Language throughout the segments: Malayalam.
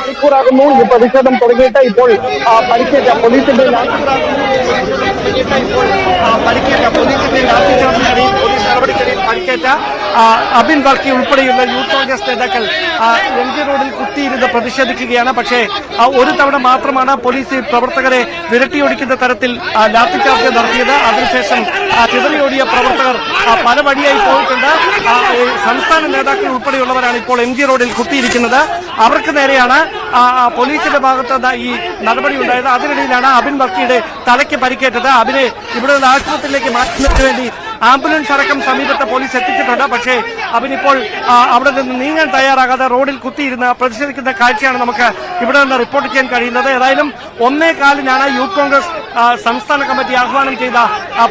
മണിക്കൂറാകുന്നു ഈ പ്രതിഷേധം തുടങ്ങിയിട്ട്. ഇപ്പോൾ പരിക്കേറ്റ പോലീസിന്റെ പരിക്കേറ്റ അബിൻ വർക്കി ഉൾപ്പെടെയുള്ള യൂത്ത് കോൺഗ്രസ് നേതാക്കൾ എം ജി റോഡിൽ കുത്തിയിരുന്ന് പ്രതിഷേധിക്കുകയാണ്. പക്ഷേ ഒരു തവണ മാത്രമാണ് പോലീസ് പ്രവർത്തകരെ വിരട്ടിയൊടിക്കുന്ന തരത്തിൽ ലാത്തിചാർജ് നടത്തിയത്. അതിനുശേഷം ചിതറിയോടിയ പ്രവർത്തകർ പല വഴിയായി പോയിട്ടുണ്ട്. സംസ്ഥാന നേതാക്കൾ ഉൾപ്പെടെയുള്ളവരാണ് ഇപ്പോൾ എം ജി റോഡിൽ കുത്തിയിരിക്കുന്നത്. അവർക്ക് നേരെയാണ് പോലീസിന്റെ ഭാഗത്ത് ഈ നടപടി ഉണ്ടായത്. അതിനിടയിലാണ് അബിൻ വർക്കിയുടെ തലയ്ക്ക് പരിക്കേറ്റത്. അബിനെ ഇവിടെയുള്ള ആശുപത്രിയിലേക്ക് മാറ്റുന്നതിന് വേണ്ടി ആംബുലൻസ് അടക്കം സമീപത്തെ പോലീസ് എത്തിച്ചിട്ടുണ്ട്. പക്ഷേ അവനിപ്പോൾ അവിടെ നിന്ന് നീങ്ങാൻ തയ്യാറാകാതെ റോഡിൽ കുത്തിയിരുന്ന് പ്രതിഷേധിക്കുന്ന കാഴ്ചയാണ് നമുക്ക് ഇവിടെ നിന്ന് റിപ്പോർട്ട് ചെയ്യാൻ കഴിയുന്നത്. ഏതായാലും 1:15 യൂത്ത് കോൺഗ്രസ് സംസ്ഥാന കമ്മിറ്റി ആഹ്വാനം ചെയ്ത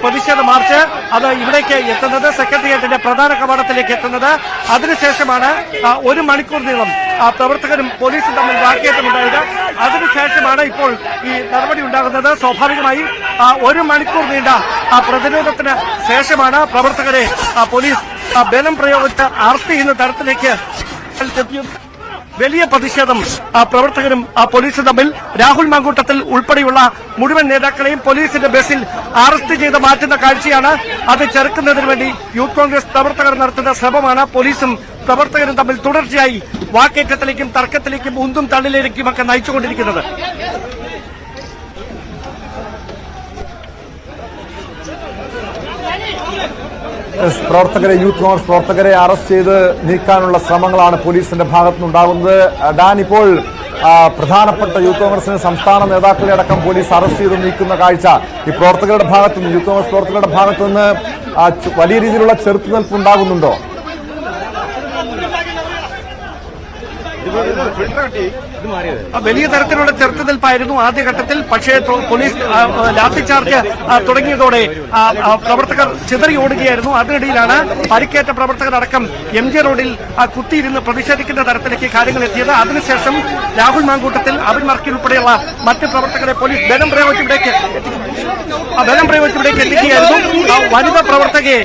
പ്രതിഷേധ മാർച്ച് അത് ഇവിടേക്ക് എത്തുന്നത്, സെക്രട്ടേറിയറ്റിന്റെ പ്രധാന കവാടത്തിലേക്ക് എത്തുന്നത്. അതിനുശേഷമാണ് 1 മണിക്കൂർ നീളം പ്രവർത്തകരും പോലീസും തമ്മിൽ വാക്കേറ്റമുണ്ടായത്. അതിനുശേഷമാണ് ഇപ്പോൾ ഈ നടപടി ഉണ്ടാകുന്നത്. സ്വാഭാവികമായും 1 മണിക്കൂർ നീണ്ട പ്രതിരോധത്തിന് ശേഷമാണ് പ്രവർത്തകരെ പോലീസ് ബലം പ്രയോഗിച്ച് അറസ്റ്റ് ചെയ്യുന്ന തരത്തിലേക്ക് വലിയ പ്രതിഷേധം പ്രവർത്തകരും പോലീസും തമ്മിൽ. രാഹുൽ മാങ്കൂട്ടത്തിൽ ഉൾപ്പെടെയുള്ള മുഴുവൻ നേതാക്കളെയും പോലീസിന്റെ ബസ്സിൽ അറസ്റ്റ് ചെയ്ത് മാറ്റുന്ന കാഴ്ചയാണ്. അത് ചെറുക്കുന്നതിന് വേണ്ടി യൂത്ത് കോൺഗ്രസ് പ്രവർത്തകർ നടത്തുന്ന ശ്രമമാണ് പോലീസും പ്രവർത്തകരും തമ്മിൽ തുടർച്ചയായി വാക്കേറ്റത്തിലേക്കും തർക്കത്തിലേക്കും ഉന്തും തള്ളിലേക്കും ഒക്കെ നയിച്ചുകൊണ്ടിരിക്കുന്നത്. പ്രവർത്തകരെ യൂത്ത് കോൺഗ്രസ് പ്രവർത്തകരെ അറസ്റ്റ് ചെയ്ത് നീക്കാനുള്ള ശ്രമങ്ങളാണ് പോലീസിന്റെ ഭാഗത്തുനിന്നുണ്ടാകുന്നത്. ഡാൻ, ഇപ്പോൾ പ്രധാനപ്പെട്ട യൂത്ത് കോൺഗ്രസിന്റെ സംസ്ഥാന നേതാക്കളെ അടക്കം പോലീസ് അറസ്റ്റ് ചെയ്ത് നീക്കുന്ന കാഴ്ച ഈ പ്രവർത്തകരുടെ ഭാഗത്തുനിന്ന് യൂത്ത് കോൺഗ്രസ് പ്രവർത്തകരുടെ ഭാഗത്തുനിന്ന് വലിയ രീതിയിലുള്ള ചെറുത്തുനിൽപ്പ് ഉണ്ടാകുന്നുണ്ടോ? വലിയ തരത്തിലുള്ള ചെറുത്തുനിൽപ്പായിരുന്നു ആദ്യഘട്ടത്തിൽ. പക്ഷേ പോലീസ് ലാത്തിചാർജ് തുടങ്ങിയതോടെ പ്രവർത്തകർ ചിതറി ഓടുകയായിരുന്നു. അതിനിടയിലാണ് പരിക്കേറ്റ പ്രവർത്തകരടക്കം എം ജി റോഡിൽ കുത്തിയിരുന്ന് പ്രതിഷേധിക്കുന്ന തരത്തിലേക്ക് കാര്യങ്ങൾ എത്തിയത്. അതിനുശേഷം രാഹുൽ മാങ്കൂട്ടത്തിൽ, അബിൻ വർക്കി ഉൾപ്പെടെയുള്ള മറ്റ് പ്രവർത്തകരെ പോലീസ് ബലം പ്രയോഗിച്ച് ഇവിടേക്ക് എത്തിക്കുകയായിരുന്നു. വനിതാ പ്രവർത്തകയെ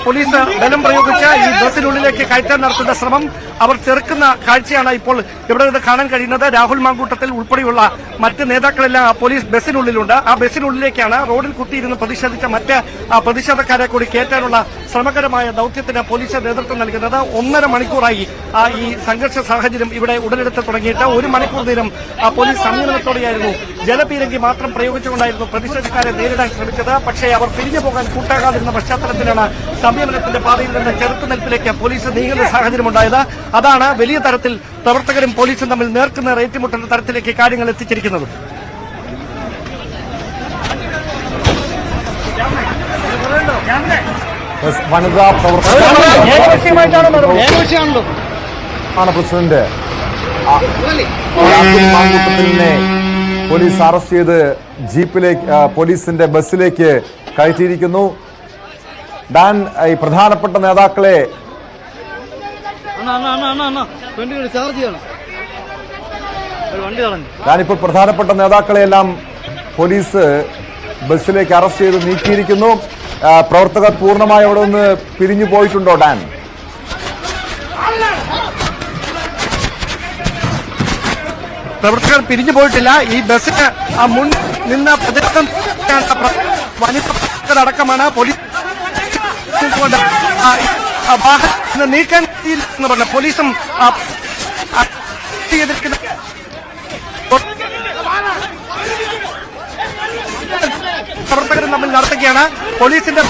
പോലീസ് ബലം പ്രയോഗിച്ച് ഈ ബസ്സിനുള്ളിലേക്ക് കയറ്റാൻ നടത്തുന്ന ശ്രമം അവർ ചെറുക്കുന്ന കാഴ്ചയാണ് ഇപ്പോൾ ഇവിടെ നിന്ന് കാണാൻ കഴിയുന്നത്. രാഹുൽ മാങ്കൂട്ടത്തിൽ ഉൾപ്പെടെയുള്ള മറ്റ് നേതാക്കളെല്ലാം പോലീസ് ബസ്സിനുള്ളിലുണ്ട്. ആ ബസ്സിനുള്ളിലേക്കാണ് റോഡിൽ കുത്തിയിരുന്ന് പ്രതിഷേധിച്ച മറ്റ് പ്രതിഷേധക്കാരെ കൂടി കയറ്റാനുള്ള ശ്രമകരമായ ദൌത്യത്തിന് പോലീസ് നേതൃത്വം നൽകുന്നത്. 1.5 മണിക്കൂറായി ഈ സംഘർഷ സാഹചര്യം ഇവിടെ ഉടലെടുത്ത് തുടങ്ങിയിട്ട്. 1 മണിക്കൂർ നേരം പോലീസ് സംയമനത്തോടെയായിരുന്നു, ജലപീരങ്കി മാത്രം പ്രയോഗിച്ചുകൊണ്ടായിരുന്നു പ്രതിഷേധക്കാരെ നേരിടാൻ ശ്രമിച്ചത്. പക്ഷേ അവർ പിരിഞ്ഞു പോകാൻ കൂട്ടാകാതിരുന്ന പശ്ചാത്തലത്തിലാണ് സംയമനത്തിന്റെ പാതയിൽ നിന്ന് ചെറുത്തുനിൽപ്പിലേക്ക് പോലീസ് നീങ്ങുന്ന സാഹചര്യമുണ്ടായത്. അതാണ് വലിയ തരത്തിൽ പ്രവർത്തകരും പോലീസും തമ്മിൽ നേർക്കുന്ന ഏറ്റുമുട്ടുന്ന തരത്തിലേക്ക് കാര്യങ്ങൾ എത്തിച്ചിരിക്കുന്നത്. വനിതാ പ്രവർത്തകരാണ് പ്രസിഡന്റ്. മാങ്കൂട്ടത്തിനെ പോലീസ് അറസ്റ്റ് ചെയ്ത് ജീപ്പിലേക്ക് പോലീസിന്റെ ബസ്സിലേക്ക് കയറ്റിയിരിക്കുന്നു. ഡാൻ, ഈ പ്രധാനപ്പെട്ട നേതാക്കളെ ഞാനിപ്പോൾ പ്രധാനപ്പെട്ട നേതാക്കളെയെല്ലാം പോലീസ് ബസ്സിലേക്ക് അറസ്റ്റ് ചെയ്ത് നീക്കിയിരിക്കുന്നു. പ്രവർത്തകർ പൂർണ്ണമായി അവിടെ നിന്ന് പിരിഞ്ഞു പോയിട്ടുണ്ടോ ഡാൻ? പ്രവർത്തകർ പിരിഞ്ഞു പോയിട്ടില്ല. ഈ ബസ്സിന് മുൻ നിന്ന പ്രതിരോധം വനിതടക്കമാണ് പോലീസ് വാഹനം നീക്കാൻ എന്ന് പറഞ്ഞ പോലീസും പ്രവർത്തകരും തമ്മിൽ നടത്തുകയാണ്. പോലീസിന്റെ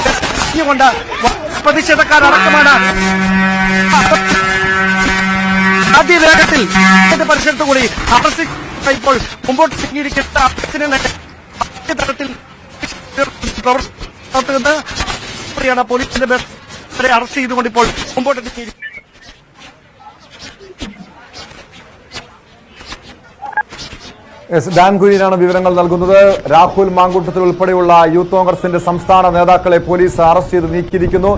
കൊണ്ട് പ്രതിഷേധക്കാരടക്കമാണ് ആദ്യ വേഗത്തിൽ പരിസരത്ത് കൂടി അറസ്റ്റ് ഇപ്പോൾ മുമ്പോട്ട് നീങ്ങിയിരിക്കുന്ന തരത്തിൽ പ്രവർത്തകർ പോലീസിന്റെ ബസ് അറസ്റ്റ് ചെയ്തുകൊണ്ട് ഇപ്പോൾ മുമ്പോട്ട് നീങ്ങിയിരിക്കുന്നത്. ഡാൻ കുര്യനാണ് വിവരങ്ങൾ നൽകുന്നത്. രാഹുൽ മാങ്കൂട്ടത്തിൽ ഉൾപ്പെടെയുള്ള യൂത്ത് കോൺഗ്രസിന്റെ സംസ്ഥാന നേതാക്കളെ പോലീസ് അറസ്റ്റ് ചെയ്ത് നീക്കിയിരിക്കുന്നു.